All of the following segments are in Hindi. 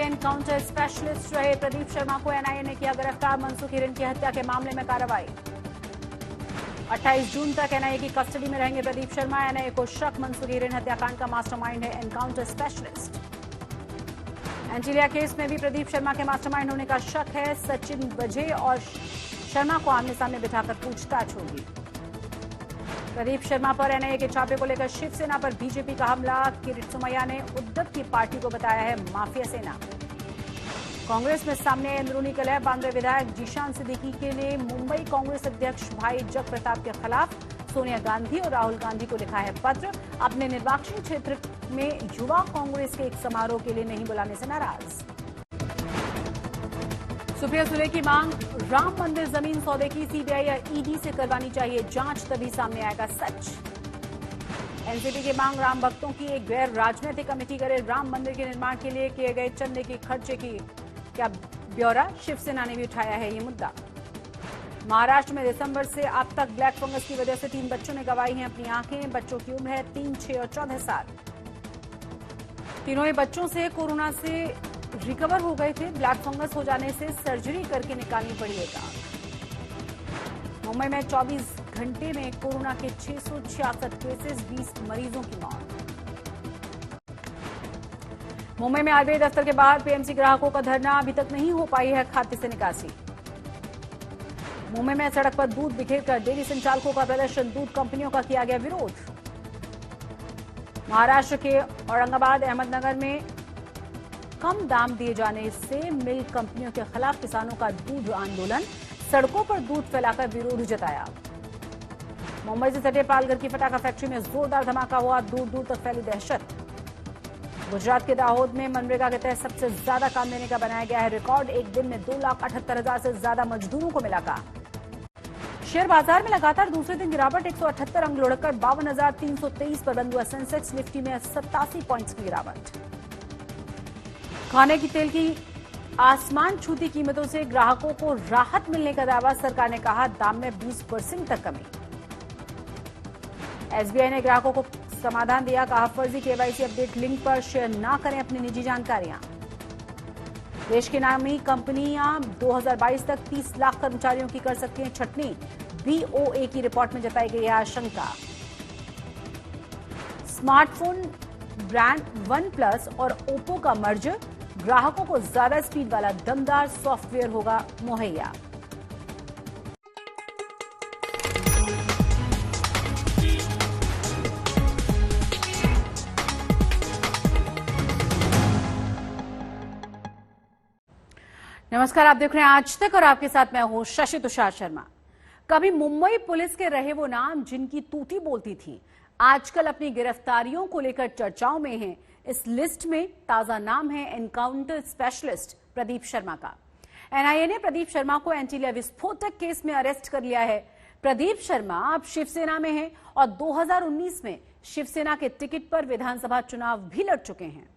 एनकाउंटर स्पेशलिस्ट रहे प्रदीप शर्मा को एनआईए ने किया गिरफ्तार। मनसुख हिरेन की हत्या के मामले में कार्रवाई। 28 जून तक एनआईए की कस्टडी में रहेंगे प्रदीप शर्मा। एनआईए को शक मनसुख हिरेन हत्याकांड का मास्टरमाइंड है एनकाउंटर स्पेशलिस्ट। एंटीलिया केस में भी प्रदीप शर्मा के मास्टरमाइंड होने का शक है। सचिन बजे और शर्मा को आमने सामने बिठाकर पूछताछ होगी। प्रदीप शर्मा पर एनआईए के छापे को लेकर शिवसेना पर बीजेपी का हमला। किरीट सोमैया ने उद्धव की पार्टी को बताया है माफिया सेना। कांग्रेस में सामने अंदरूनी कलह। 92 विधायक जीशान सिद्दीकी ने मुंबई कांग्रेस अध्यक्ष भाई जग प्रताप के खिलाफ सोनिया गांधी और राहुल गांधी को लिखा है पत्र। अपने निर्वाचन क्षेत्र में युवा कांग्रेस के एक समारोह के लिए नहीं बुलाने से नाराज। सुप्रिया सुले की मांग, राम मंदिर जमीन सौदे की सीबीआई या ईडी से करवानी चाहिए जांच, तभी सामने आएगा सच। एनसीपी की मांग, राम भक्तों की एक गैर राजनीतिक कमेटी करे राम मंदिर के निर्माण के लिए किए गए चंदे के खर्चे की क्या ब्यौरा। शिवसेना ने भी उठाया है ये मुद्दा। महाराष्ट्र में दिसंबर से अब तक ब्लैक फंगस की वजह से 3 बच्चों ने गंवाई हैं अपनी आंखें। बच्चों की उम्र है 3, 6 और 14 साल। तीनों ही बच्चों से कोरोना से रिकवर हो गए थे। ब्लैक फंगस हो जाने से सर्जरी करके निकालनी पड़ी एक आंख। मुंबई में 24 घंटे में कोरोना के 666 केसेस, 20 मरीजों की मौत। मुंबई में आरबीआई दफ्तर के बाहर पीएमसी ग्राहकों का धरना, अभी तक नहीं हो पाई है खाते से निकासी। मुंबई में सड़क पर दूध बिखेरकर डेयरी संचालकों का प्रदर्शन, दूध कंपनियों का किया गया विरोध। महाराष्ट्र के औरंगाबाद, अहमदनगर में कम दाम दिए जाने से मिल्क कंपनियों के खिलाफ किसानों का दूध आंदोलन, सड़कों पर दूध फैलाकर विरोध जताया। मुंबई से सटे पालघर की फटाखा फैक्ट्री में जोरदार धमाका हुआ, दूर दूर तक फैली दहशत। गुजरात के दाहोद में मनरेगा के तहत सबसे ज्यादा काम देने का बनाया गया है रिकॉर्ड। एक दिन में 2,78,000 से ज्यादा मजदूरों को मिला काम। शेयर बाजार में लगातार दूसरे दिन गिरावट, 178 अंक लुढ़ककर 52,323 पर बंद हुआ सेंसेक्स। निफ्टी में 87 पॉइंट्स की गिरावट। खाने की तेल की आसमान छूती कीमतों से ग्राहकों को राहत मिलने का दावा। सरकार ने कहा दाम में 20% तक कमी। एसबीआई ने ग्राहकों को समाधान दिया, कहा फर्जी केवाईसी अपडेट लिंक पर शेयर ना करें अपनी निजी जानकारियां। देश की नामी कंपनियां 2022 तक 30 लाख कर्मचारियों की कर सकती हैं छटनी। बीओए की रिपोर्ट में जताई गई है आशंका। स्मार्टफोन ब्रांड वन प्लस और ओप्पो का मर्जर, ग्राहकों को ज्यादा स्पीड वाला दमदार सॉफ्टवेयर होगा मुहैया। नमस्कार, आप देख रहे हैं आज तक और आपके साथ मैं हूं शशि तुषार शर्मा। कभी मुंबई पुलिस के रहे वो नाम जिनकी तूती बोलती थी, आजकल अपनी गिरफ्तारियों को लेकर चर्चाओं में हैं। इस लिस्ट में ताजा नाम है एनकाउंटर स्पेशलिस्ट प्रदीप शर्मा का। एनआईए ने प्रदीप शर्मा को एंटीलिया विस्फोटक केस में अरेस्ट कर लिया है। प्रदीप शर्मा अब शिवसेना में हैं और 2019 में शिवसेना के टिकट पर विधानसभा चुनाव भी लड़ चुके हैं।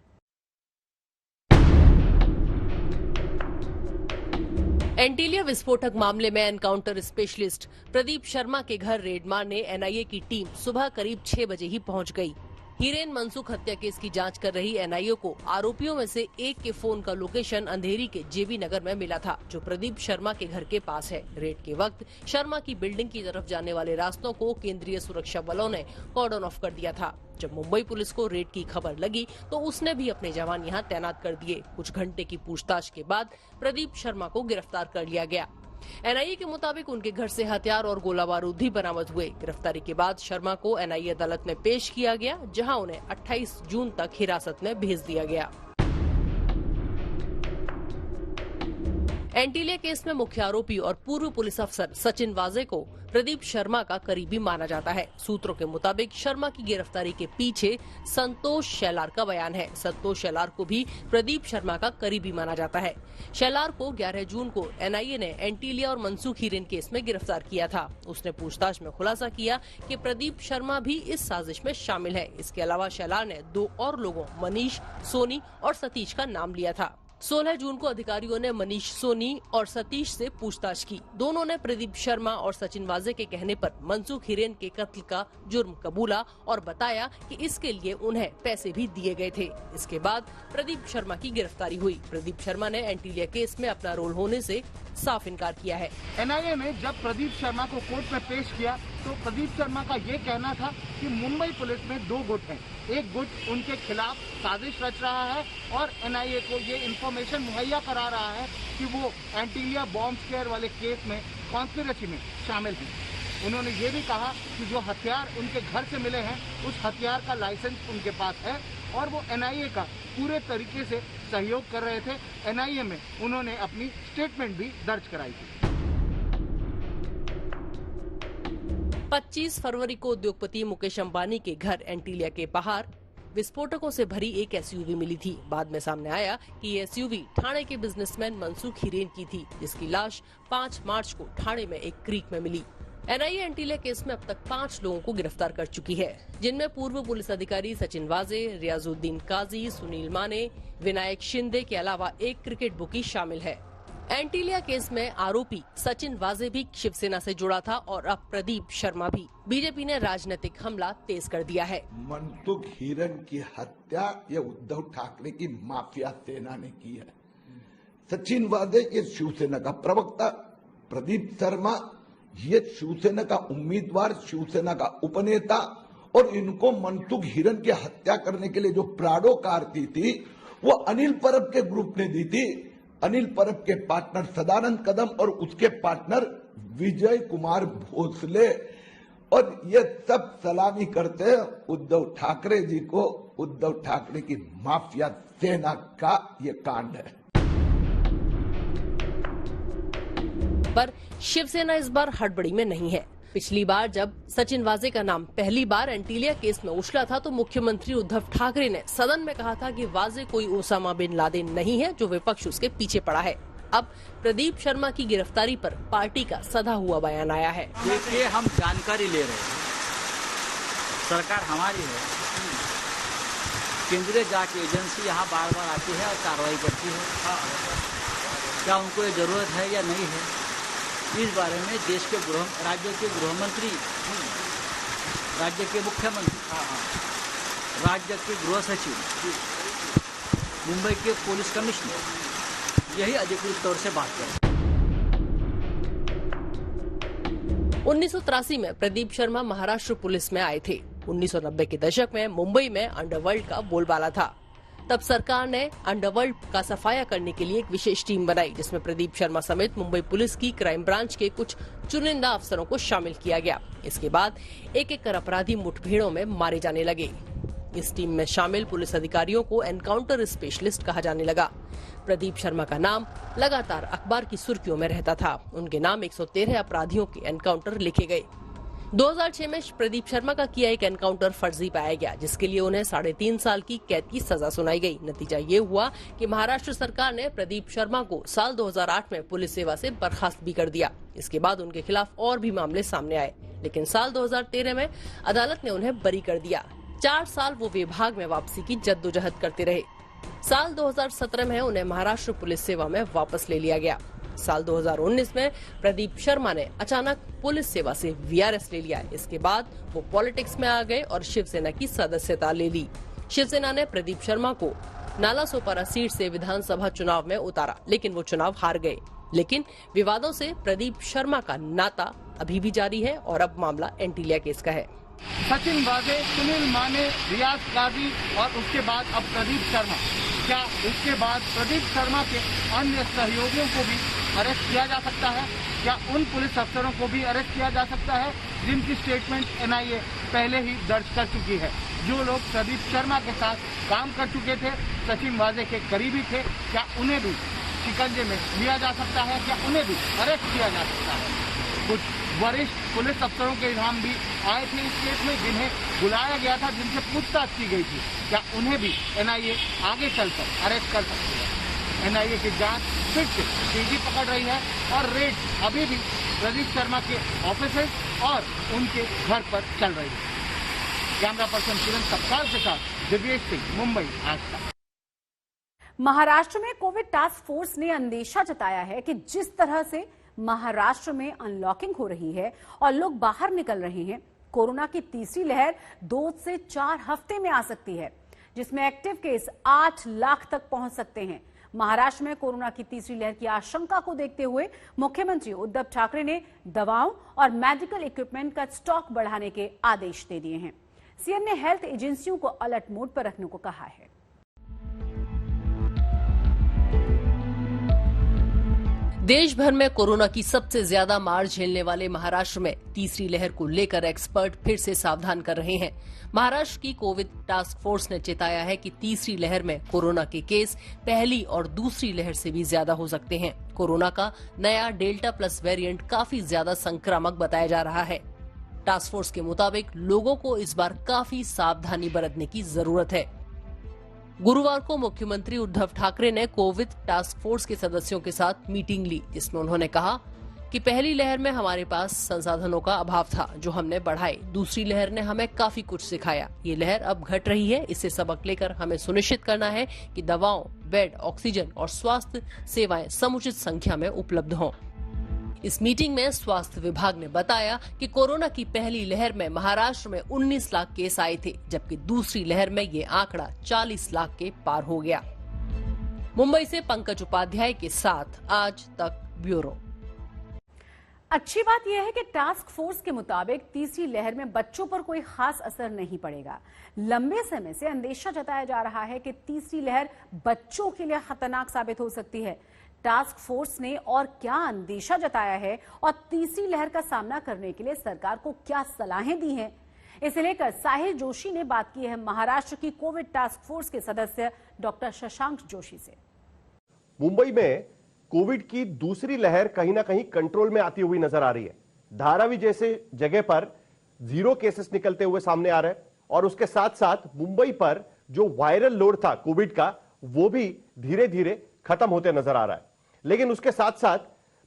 एंटीलिया विस्फोटक मामले में एनकाउंटर स्पेशलिस्ट प्रदीप शर्मा के घर रेड मारने एनआईए की टीम सुबह करीब 6 बजे ही पहुंच गई। हीरेन मनसुख हत्या केस की जांच कर रही एनआईए को आरोपियों में से एक के फोन का लोकेशन अंधेरी के जेबी नगर में मिला था, जो प्रदीप शर्मा के घर के पास है। रेड के वक्त शर्मा की बिल्डिंग की तरफ जाने वाले रास्तों को केंद्रीय सुरक्षा बलों ने कॉर्डन ऑफ कर दिया था। जब मुंबई पुलिस को रेड की खबर लगी तो उसने भी अपने जवान यहां तैनात कर दिए। कुछ घंटे की पूछताछ के बाद प्रदीप शर्मा को गिरफ्तार कर लिया गया। एनआईए के मुताबिक उनके घर से हथियार और गोला बारूद भी बरामद हुए। गिरफ्तारी के बाद शर्मा को एनआईए अदालत में पेश किया गया, जहां उन्हें 28 जून तक हिरासत में भेज दिया गया। एंटीलिया केस में मुख्य आरोपी और पूर्व पुलिस अफसर सचिन वाजे को प्रदीप शर्मा का करीबी माना जाता है। सूत्रों के मुताबिक शर्मा की गिरफ्तारी के पीछे संतोष शैलार का बयान है। संतोष शैलार को भी प्रदीप शर्मा का करीबी माना जाता है। शैलार को 11 जून को एनआईए ने एंटीलिया और मनसुख हिरेन केस में गिरफ्तार किया था। उसने पूछताछ में खुलासा किया कि प्रदीप शर्मा भी इस साजिश में शामिल है। इसके अलावा शैलार ने 2 और लोगों मनीष, सोनी और सतीश का नाम लिया था। 16 जून को अधिकारियों ने मनीष सोनी और सतीश से पूछताछ की। दोनों ने प्रदीप शर्मा और सचिन वाजे के कहने पर मनसुख हिरेन के कत्ल का जुर्म कबूला और बताया कि इसके लिए उन्हें पैसे भी दिए गए थे। इसके बाद प्रदीप शर्मा की गिरफ्तारी हुई। प्रदीप शर्मा ने एंटीलिया केस में अपना रोल होने से साफ इनकार किया है। एनआईए ने जब प्रदीप शर्मा को कोर्ट में पेश किया तो प्रदीप शर्मा का ये कहना था कि मुंबई पुलिस में 2 गुट हैं। एक गुट उनके खिलाफ साजिश रच रहा है और एनआईए को ये इंफॉर्मेशन मुहैया करा रहा है कि वो एंटीलिया बॉम्ब स्क्वायर वाले केस में कॉन्स्पिरेसी में शामिल हैं। उन्होंने ये भी कहा कि जो हथियार उनके घर से मिले हैं उस हथियार का लाइसेंस उनके पास है और वो एनआईए का पूरे तरीके से सहयोग कर रहे थे। एनआईए में उन्होंने अपनी स्टेटमेंट भी दर्ज कराई थी। 25 फरवरी को उद्योगपति मुकेश अंबानी के घर एंटीलिया के बाहर विस्फोटकों से भरी एक एसयूवी मिली थी। बाद में सामने आया कि ये एसयूवी ठाणे के बिजनेसमैन मनसुख हिरेन की थी, जिसकी लाश 5 मार्च को ठाणे में एक क्रीक में मिली। एनआईए एंटीलिया केस में अब तक 5 लोगों को गिरफ्तार कर चुकी है, जिनमें पूर्व पुलिस अधिकारी सचिन वाजे, रियाजुद्दीन काजी, सुनील माने, विनायक शिंदे के अलावा एक क्रिकेट बुकी शामिल है। एंटीलिया केस में आरोपी सचिन वाजे भी शिवसेना से जुड़ा था और अब प्रदीप शर्मा भी। बीजेपी ने राजनीतिक हमला तेज कर दिया है। मनसुख हिरेन की हत्या ये उद्धव ठाकरे की माफिया सेना ने की है। सचिन वाजे ये शिवसेना का प्रवक्ता, प्रदीप शर्मा ये शिवसेना का उम्मीदवार, शिवसेना का उपनेता, और इनको मनसुख हिरेन की हत्या करने के लिए जो प्राडो कार दी थी वो अनिल परब के ग्रुप ने दी थी। अनिल परब के पार्टनर सदानंद कदम और उसके पार्टनर विजय कुमार भोसले, और ये सब सलामी करते हैं उद्धव ठाकरे जी को। उद्धव ठाकरे की माफिया सेना का ये कांड है। पर शिवसेना इस बार हड़बड़ी में नहीं है। पिछली बार जब सचिन वाजे का नाम पहली बार एंटीलिया केस में उछला था तो मुख्यमंत्री उद्धव ठाकरे ने सदन में कहा था कि वाजे कोई ओसामा बिन लादेन नहीं है जो विपक्ष उसके पीछे पड़ा है। अब प्रदीप शर्मा की गिरफ्तारी पर पार्टी का सधा हुआ बयान आया है। देखिए, हम जानकारी ले रहे हैं, सरकार हमारी है, केंद्रीय जांच एजेंसी यहाँ बार बार आती है और कार्रवाई करती है। क्या उनको ये जरूरत है या नहीं है, इस बारे में देश के राज्य के गृह मंत्री, राज्य के मुख्यमंत्री, राज्य के गृह सचिव, मुंबई के पुलिस कमिश्नर यही अधिकृत तौर से बात करें। 1983 में प्रदीप शर्मा महाराष्ट्र पुलिस में आए थे। 1990 के दशक में मुंबई में अंडरवर्ल्ड का बोलबाला था। तब सरकार ने अंडरवर्ल्ड का सफाया करने के लिए एक विशेष टीम बनाई, जिसमें प्रदीप शर्मा समेत मुंबई पुलिस की क्राइम ब्रांच के कुछ चुनिंदा अफसरों को शामिल किया गया। इसके बाद एक एक कर अपराधी मुठभेड़ों में मारे जाने लगे। इस टीम में शामिल पुलिस अधिकारियों को एनकाउंटर स्पेशलिस्ट कहा जाने लगा। प्रदीप शर्मा का नाम लगातार अखबार की सुर्खियों में रहता था। उनके नाम 113 अपराधियों के एनकाउंटर लिखे गए। 2006 में प्रदीप शर्मा का किया एक एनकाउंटर फर्जी पाया गया, जिसके लिए उन्हें 3.5 साल की कैद की सजा सुनाई गई। नतीजा ये हुआ कि महाराष्ट्र सरकार ने प्रदीप शर्मा को साल 2008 में पुलिस सेवा से बर्खास्त भी कर दिया। इसके बाद उनके खिलाफ और भी मामले सामने आए, लेकिन साल 2013 में अदालत ने उन्हें बरी कर दिया। 4 साल वो विभाग में वापसी की जद्दोजहद करते रहे। साल 2017 में उन्हें महाराष्ट्र पुलिस सेवा में वापस ले लिया गया। साल 2019 में प्रदीप शर्मा ने अचानक पुलिस सेवा से वीआरएस ले लिया। इसके बाद वो पॉलिटिक्स में आ गए और शिवसेना की सदस्यता ले ली। शिवसेना ने प्रदीप शर्मा को नालासोपारा सीट से विधानसभा चुनाव में उतारा, लेकिन वो चुनाव हार गए। लेकिन विवादों से प्रदीप शर्मा का नाता अभी भी जारी है और अब मामला एंटीलिया केस का है। सचिन वाजे, सुनील माने, रियाज काजी और उसके बाद अब प्रदीप शर्मा, क्या इसके बाद प्रदीप शर्मा के अन्य सहयोगियों को भी अरेस्ट किया जा सकता है? क्या उन पुलिस अफसरों को भी अरेस्ट किया जा सकता है जिनकी स्टेटमेंट एनआईए पहले ही दर्ज कर चुकी है? जो लोग प्रदीप शर्मा के साथ काम कर चुके थे, सचिन वाजे के करीबी थे, क्या उन्हें भी शिकंजे में लिया जा सकता है? क्या उन्हें भी अरेस्ट किया जा सकता है? कुछ वरिष्ठ पुलिस अफसरों के नाम भी आए थे इस केस में, जिन्हें बुलाया गया था, जिनसे पूछताछ की गई थी। क्या उन्हें भी एनआईए आगे चलकर अरेस्ट कर सकती है? एनआईए की जांच फिर से तेजी पकड़ रही है और रेड अभी भी प्रदीप शर्मा के ऑफिसेज और उनके घर पर चल रही है। कैमरा पर्सन किरण सपकाल के साथ दिव्येश सिंह, मुंबई आज तक। महाराष्ट्र में कोविड टास्क फोर्स ने अंदेशा जताया है कि जिस तरह से महाराष्ट्र में अनलॉकिंग हो रही है और लोग बाहर निकल रहे हैं, कोरोना की तीसरी लहर 2 से 4 हफ्ते में आ सकती है, जिसमें एक्टिव केस 8 लाख तक पहुंच सकते हैं। महाराष्ट्र में कोरोना की तीसरी लहर की आशंका को देखते हुए मुख्यमंत्री उद्धव ठाकरे ने दवाओं और मेडिकल इक्विपमेंट का स्टॉक बढ़ाने के आदेश दे दिए हैं। सीएम ने हेल्थ एजेंसियों को अलर्ट मोड पर रखने को कहा है। देश भर में कोरोना की सबसे ज्यादा मार झेलने वाले महाराष्ट्र में तीसरी लहर को लेकर एक्सपर्ट फिर से सावधान कर रहे हैं। महाराष्ट्र की कोविड टास्क फोर्स ने चेताया है कि तीसरी लहर में कोरोना के केस पहली और दूसरी लहर से भी ज्यादा हो सकते हैं। कोरोना का नया डेल्टा प्लस वेरिएंट काफी ज्यादा संक्रामक बताया जा रहा है। टास्क फोर्स के मुताबिक लोगों को इस बार काफी सावधानी बरतने की जरूरत है। गुरुवार को मुख्यमंत्री उद्धव ठाकरे ने कोविड टास्क फोर्स के सदस्यों के साथ मीटिंग ली, जिसमें उन्होंने कहा कि पहली लहर में हमारे पास संसाधनों का अभाव था, जो हमने बढ़ाए। दूसरी लहर ने हमें काफी कुछ सिखाया। ये लहर अब घट रही है। इससे सबक लेकर हमें सुनिश्चित करना है कि दवाओं, बेड, ऑक्सीजन और स्वास्थ्य सेवाएं समुचित संख्या में उपलब्ध हों। इस मीटिंग में स्वास्थ्य विभाग ने बताया कि कोरोना की पहली लहर में महाराष्ट्र में 19 लाख केस आए थे, जबकि दूसरी लहर में ये आंकड़ा 40 लाख के पार हो गया। मुंबई से पंकज उपाध्याय के साथ आज तक ब्यूरो। अच्छी बात यह है कि टास्क फोर्स के मुताबिक तीसरी लहर में बच्चों पर कोई खास असर नहीं पड़ेगा। लंबे समय से अंदेशा जताया जा रहा है कि तीसरी लहर बच्चों के लिए खतरनाक साबित हो सकती है। टास्क फोर्स ने और क्या अंदेशा जताया है और तीसरी लहर का सामना करने के लिए सरकार को क्या सलाहें दी हैं, इसे लेकर साहिल जोशी ने बात की है महाराष्ट्र की कोविड टास्क फोर्स के सदस्य डॉक्टर शशांक जोशी से। मुंबई में कोविड की दूसरी लहर कहीं ना कहीं कंट्रोल में आती हुई नजर आ रही है। धारावी जैसे जगह पर 0 केसेस निकलते हुए सामने आ रहे हैं और उसके साथ साथ मुंबई पर जो वायरल लोड था कोविड का, वो भी धीरे धीरे खत्म होते नजर आ रहा है। लेकिन उसके साथ साथ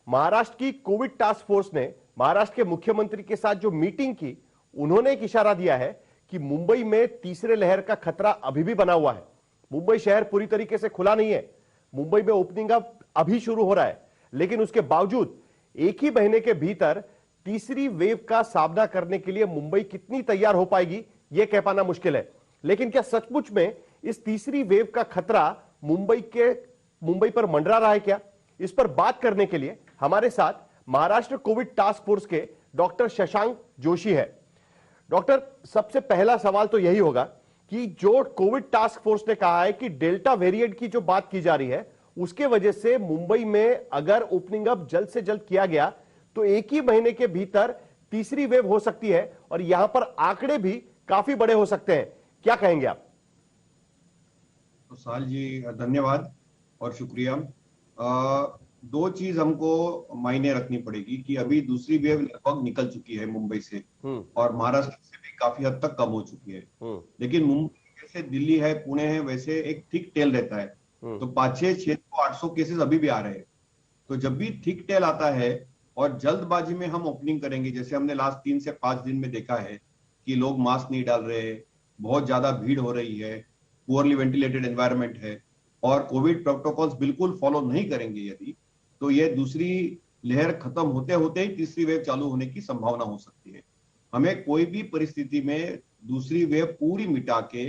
महाराष्ट्र की कोविड टास्क फोर्स ने महाराष्ट्र के मुख्यमंत्री के साथ जो मीटिंग की, उन्होंने एक इशारा दिया है कि मुंबई में तीसरे लहर का खतरा अभी भी बना हुआ है। मुंबई शहर पूरी तरीके से खुला नहीं है। मुंबई में ओपनिंग अप अभी शुरू हो रहा है, लेकिन उसके बावजूद एक ही महीने के भीतर तीसरी वेव का सामना करने के लिए मुंबई कितनी तैयार हो पाएगी, यह कह पाना मुश्किल है। लेकिन क्या सचमुच में इस तीसरी वेव का खतरा मुंबई पर मंडरा रहा है क्या? इस पर बात करने के लिए हमारे साथ महाराष्ट्र कोविड टास्क फोर्स के डॉक्टर शशांक जोशी है। डॉक्टर, सबसे पहला सवाल तो यही होगा कि जो कोविड टास्क फोर्स ने कहा है कि डेल्टा वेरिएंट की जो बात की जा रही है, उसके वजह से मुंबई में अगर ओपनिंग अप जल्द से जल्द किया गया तो एक ही महीने के भीतर तीसरी वेव हो सकती है और यहां पर आंकड़े भी काफी बड़े हो सकते हैं। क्या कहेंगे आप? तो साल जी धन्यवाद और शुक्रिया। 2 चीज हमको मायने रखनी पड़ेगी कि अभी दूसरी वेव लगभग निकल चुकी है मुंबई से और महाराष्ट्र से भी काफी हद तक कम हो चुकी है। लेकिन मुंबई जैसे दिल्ली है, पुणे है, वैसे एक थिक टेल रहता है। तो 500-600-800 केसेस अभी भी आ रहे हैं। तो जब भी थिक टेल आता है और जल्दबाजी में हम ओपनिंग करेंगे, जैसे हमने लास्ट 3 से 5 दिन में देखा है कि लोग मास्क नहीं डाल रहे, बहुत ज्यादा भीड़ हो रही है, पुअरली वेंटिलेटेड एनवायरनमेंट है और कोविड प्रोटोकॉल्स बिल्कुल फॉलो नहीं करेंगे यदि, तो ये दूसरी लहर खत्म होते होते ही तीसरी वेव चालू होने की संभावना हो सकती है। हमें कोई भी परिस्थिति में दूसरी वेव पूरी मिटा के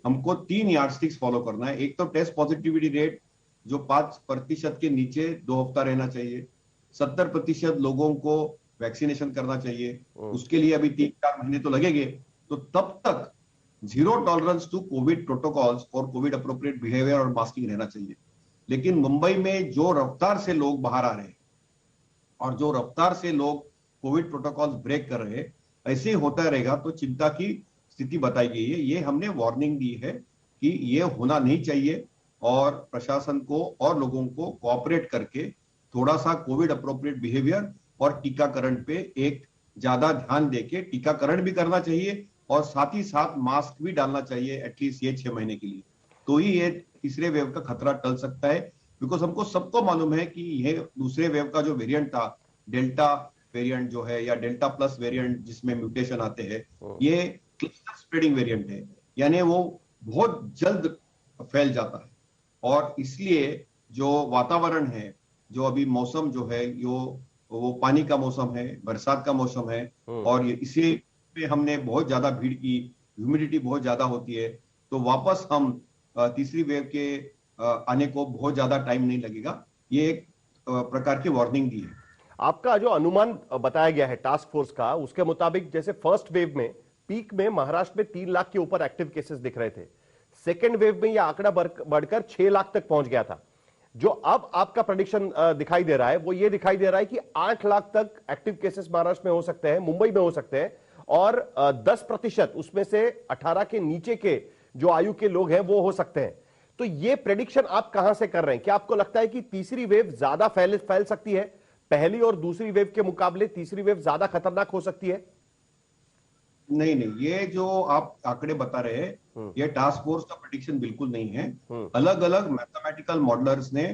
हमको 3 यार्डस्टिक्स फॉलो करना है। एक तो टेस्ट पॉजिटिविटी रेट जो 5% के नीचे 2 हफ्ता रहना चाहिए। 70% लोगों को वैक्सीनेशन करना चाहिए। उसके लिए अभी 3-4 महीने तो लगेंगे। तो तब तक 0 टॉलरेंस टू कोविड प्रोटोकॉल्स और कोविड अप्रोप्रिएट बिहेवियर और मास्किंग रहना चाहिए। लेकिन मुंबई में जो रफ्तार से लोग बाहर आ रहे हैं और जो रफ्तार से लोग कोविड प्रोटोकॉल्स ब्रेक कर रहे हैं, ऐसे ही होता रहेगा तो चिंता की स्थिति बताई गई है। ये हमने वार्निंग दी है कि ये होना नहीं चाहिए और प्रशासन को और लोगों को कोऑपरेट करके थोड़ा सा कोविड अप्रोप्रिएट बिहेवियर और टीकाकरण पे एक ज्यादा ध्यान देके टीकाकरण भी करना चाहिए और साथ ही साथ मास्क भी डालना चाहिए एटलीस्ट ये 6 महीने के लिए। तो ही ये तीसरे वेव का खतरा टल सकता है। बिकॉज हमको सबको मालूम है कि ये दूसरे वेव का जो वेरिएंट था, डेल्टा वेरिएंट जो है या डेल्टा प्लस वेरिएंट जिसमें म्यूटेशन आते हैं, ये क्लस्टर स्प्रेडिंग वेरिएंट है, यानी वो बहुत जल्द फैल जाता है। और इसलिए जो वातावरण है, जो अभी मौसम जो है, वो पानी का मौसम है, बरसात का मौसम है, और इसे पे हमने बहुत ज्यादा भीड़ की, ह्यूमिडिटी बहुत ज्यादा होती है, तो वापस हम तीसरी वेव के आने को बहुत ज्यादा टाइम नहीं लगेगा। ये एक प्रकार की वार्निंग दी है। आपका जो अनुमान बताया गया है टास्क फोर्स का, उसके मुताबिक जैसे फर्स्ट वेव में पीक में महाराष्ट्र में 3 लाख के ऊपर एक्टिव केसेस दिख रहे थे, सेकेंड वेव में यह आंकड़ा बढ़कर 6 लाख तक पहुंच गया था। जो अब आपका प्रेडिक्शन दिखाई दे रहा है वो ये दिखाई दे रहा है कि 8 लाख तक एक्टिव केसेस महाराष्ट्र में हो सकते हैं, मुंबई में हो सकते हैं, और 10% उसमें से 18 के नीचे के जो आयु के लोग हैं वो हो सकते हैं। तो ये प्रेडिक्शन आप कहां से कर रहे हैं? क्या आपको लगता है कि तीसरी वेव ज्यादा फैल सकती है, पहली और दूसरी वेव के मुकाबले तीसरी वेव ज्यादा खतरनाक हो सकती है? नहीं, ये जो आप आंकड़े बता रहे हैं, ये टास्क फोर्स का प्रेडिक्शन बिल्कुल नहीं है। अलग अलग मैथमेटिकल मॉडलर्स ने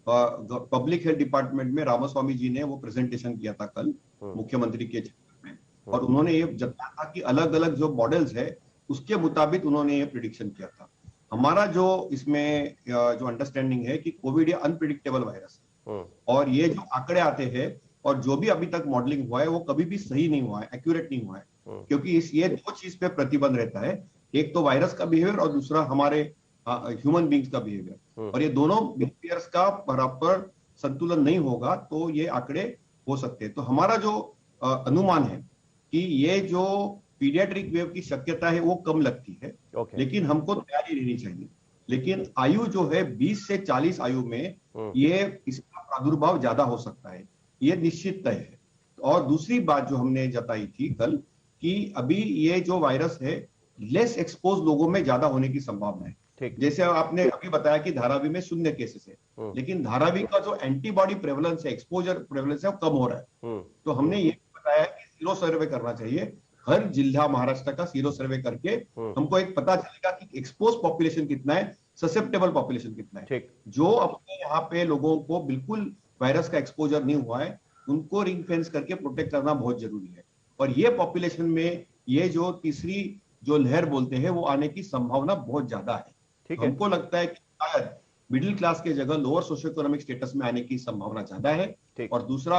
पब्लिक हेल्थ डिपार्टमेंट में रामास्वामी जी ने वो प्रेजेंटेशन किया था कल मुख्यमंत्री के क्षेत्र में, और उन्होंने ये जताया था कि अलग अलग जो मॉडल्स है उसके मुताबिक उन्होंने ये प्रेडिक्शन किया था। हमारा जो इसमें जो अंडरस्टैंडिंग है कि कोविड ये अनप्रिडिक्टेबल वायरस है, और ये जो आंकड़े आते हैं और जो भी अभी तक मॉडलिंग हुआ है वो कभी भी सही नहीं हुआ है, एक्यूरेट नहीं हुआ है, क्योंकि ये 2 चीज पे प्रतिबंध रहता है, एक तो वायरस का बिहेवियर और दूसरा हमारे ह्यूमन बींग्स का बिहेवियर, और ये दोनों बिहेवियर्स का बराबर संतुलन नहीं होगा तो ये आंकड़े हो सकते हैं। तो हमारा जो अनुमान है कि ये जो पीडियाट्रिक वेव की शक्यता है वो कम लगती है, लेकिन हमको तैयारी रहनी चाहिए। लेकिन आयु जो है 20 से 40 आयु में ये इसका प्रादुर्भाव ज्यादा हो सकता है, ये निश्चित तय है। और दूसरी बात जो हमने जताई थी कल कि अभी ये जो वायरस है लेस एक्सपोज लोगों में ज्यादा होने की संभावना है। जैसे आपने अभी बताया कि धारावी में 0 केसेस है, लेकिन धारावी का जो एंटीबॉडी प्रेवलेंस है, एक्सपोजर प्रेवलेंस है, वो कम हो रहा है। तो हमने ये बताया कि सीरो सर्वे करना चाहिए, हर जिला महाराष्ट्र का सीरो सर्वे करके हमको एक पता चलेगा कि एक्सपोज पॉपुलेशन कितना है, ससेप्टेबल पॉपुलेशन कितना है। जो अपने यहाँ पे लोगों को बिल्कुल वायरस का एक्सपोजर नहीं हुआ है उनको रिंग फेंस करके प्रोटेक्ट करना बहुत जरूरी है। और ये पॉपुलेशन में ये जो तीसरी जो लहर बोलते हैं वो आने की संभावना बहुत ज्यादा है। हमको लगता है कि शायद मिडिल क्लास के जगह लोअर सोशियो इकोनॉमिक स्टेटस में आने की संभावना ज्यादा है, और दूसरा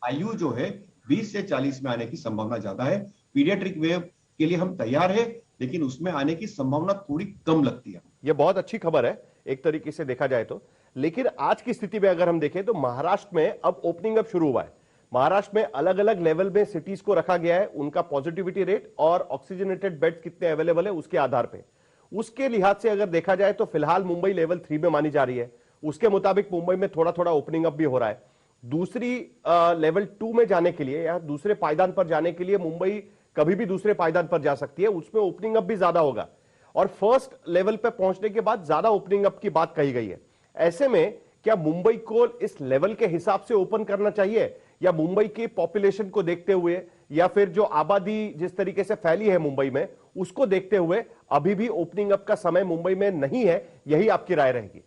आयु जो है 20 से 40 में आने की संभावना ज्यादा है। पीडियाट्रिक वेव के लिए हम तैयार है, लेकिन उसमें आने की संभावना थोड़ी कम लगती है। यह बहुत अच्छी खबर है एक तरीके से देखा जाए तो। लेकिन आज की स्थिति में अगर हम देखें तो महाराष्ट्र में अब ओपनिंग अप शुरू हुआ है। महाराष्ट्र में अलग अलग लेवल में सिटीज को रखा गया है, उनका पॉजिटिविटी रेट और ऑक्सीजनेटेड बेड्स कितने अवेलेबल है उसके आधार पे। उसके लिहाज से अगर देखा जाए तो फिलहाल मुंबई लेवल 3 में मानी जा रही है। उसके मुताबिक मुंबई में थोड़ा थोड़ा ओपनिंग अप भी हो रहा है। दूसरी लेवल 2 में जाने के लिए या दूसरे पायदान पर जाने के लिए मुंबई कभी भी दूसरे पायदान पर जा सकती है, उसमें ओपनिंग अप भी ज्यादा होगा, और फर्स्ट लेवल पे पहुंचने के बाद ज्यादा ओपनिंग अप की बात कही गई है। ऐसे में क्या मुंबई को इस लेवल के हिसाब से ओपन करना चाहिए, या मुंबई की पॉपुलेशन को देखते हुए, या फिर जो आबादी जिस तरीके से फैली है मुंबई में उसको देखते हुए अभी भी ओपनिंग अप का समय मुंबई में नहीं है? यही आपकी राय रहेगी?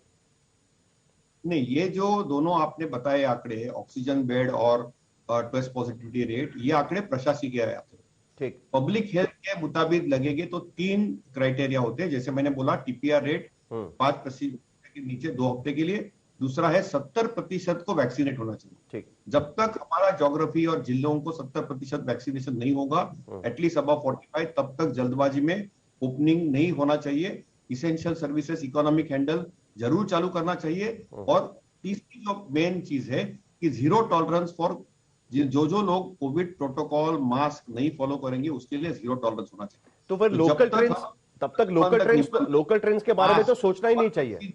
नहीं, ये जो दोनों आपने बताए आंकड़े, ऑक्सीजन बेड और टेस्ट पॉजिटिविटी रेट, ये आंकड़े प्रशासकीय आते हैं। ठीक, पब्लिक हेल्थ के मुताबिक लगेंगे तो 3 क्राइटेरिया होते हैं। जैसे मैंने बोला, टीपीआर रेट 5% के नीचे 2 हफ्ते के लिए, दूसरा है 70% को वैक्सीनेट होना चाहिए। ठीक, जब तक हमारा ज्योग्राफी और जिलों को 70% वैक्सीनेशन नहीं होगा, एटलीस्ट अबव 45, तब तक जल्दबाजी में ओपनिंग नहीं होना चाहिए। इसेंशियल सर्विसेज, इकोनॉमिक हैंडल जरूर चालू करना चाहिए। और तीसरी जो मेन चीज है कि जीरो टॉलरेंस फॉर जो लोग कोविड प्रोटोकॉल, मास्क नहीं फॉलो करेंगे उसके लिए जीरो टॉलरेंस होना चाहिए। तो फिर लोकल ट्रेन, तब तक लोकल ट्रेन के बारे में तो सोचना ही नहीं चाहिए।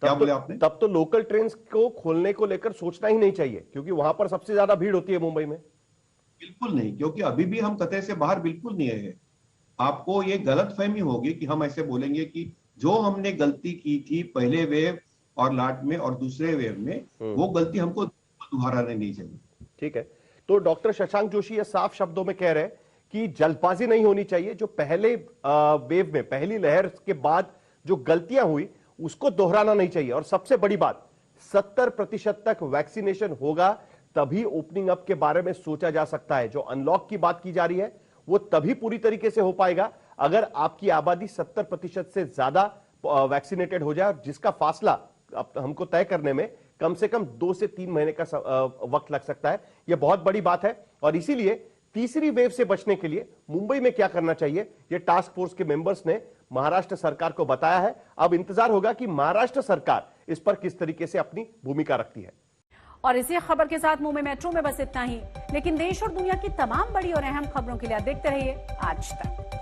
क्या बोले आपने? तब तो लोकल ट्रेन को खोलने को लेकर सोचना ही नहीं चाहिए, क्योंकि वहां पर सबसे ज्यादा भीड़ होती है मुंबई में। बिल्कुल नहीं, क्योंकि अभी भी हम कतरे से बाहर बिल्कुल नहीं है। आपको ये गलतफहमी होगी कि हम ऐसे बोलेंगे कि जो हमने गलती की थी पहले वेव और लाट में और दूसरे वेव में, वो गलती हमको दोहराने नहीं चाहिए। ठीक है, तो डॉक्टर शशांक जोशी ये साफ शब्दों में कह रहे हैं कि जल्दबाजी नहीं होनी चाहिए। जो पहले वेव में, पहली लहर के बाद जो गलतियां हुई उसको दोहराना नहीं चाहिए। और सबसे बड़ी बात, 70% तक वैक्सीनेशन होगा तभी ओपनिंग अप के बारे में सोचा जा सकता है। जो अनलॉक की बात की जा रही है वो तभी पूरी तरीके से हो पाएगा अगर आपकी आबादी 70% से ज्यादा वैक्सीनेटेड हो जाए, जिसका फासला हमको तय करने में कम से कम 2 से 3 महीने का वक्त लग सकता है। यह बहुत बड़ी बात है और इसीलिए तीसरी वेव से बचने के लिए मुंबई में क्या करना चाहिए, यह टास्क फोर्स के मेंबर्स ने महाराष्ट्र सरकार को बताया है। अब इंतजार होगा कि महाराष्ट्र सरकार इस पर किस तरीके से अपनी भूमिका रखती है। और इसी खबर के साथ मुंबई मेट्रो में बस इतना ही, लेकिन देश और दुनिया की तमाम बड़ी और अहम खबरों के लिए आप देखते रहिए आज तक।